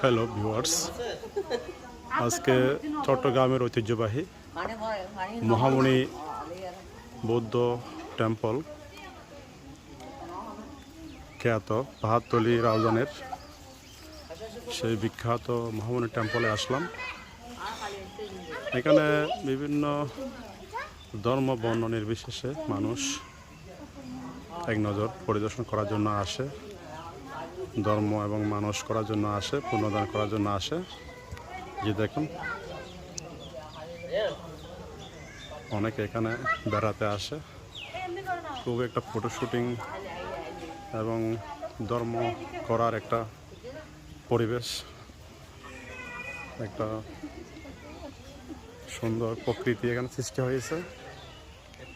Hello viewers, আজকে চট্টগ্রামের ঐতিহ্যবাহী মহামণি বৌদ্ধ টেম্পল খ্যাত পাহাড়তলী রাউজানের সেই বিখ্যাত মহামণি টেম্পলে আসলাম। এখানে বিভিন্ন ধর্ম বর্ণ নির্বিশেষে মানুষ এক নজর পরিদর্শন করার জন্য আসে, ধর্ম এবং মানুষ করার জন্য আসে, পুণ্যদান করার জন্য আসে। যে দেখুন, অনেকে এখানে বেড়াতে আসে। খুব একটা ফটো শুটিং এবং ধর্ম করার একটা পরিবেশ, একটা সুন্দর প্রকৃতি এখানে সৃষ্টি হয়েছে।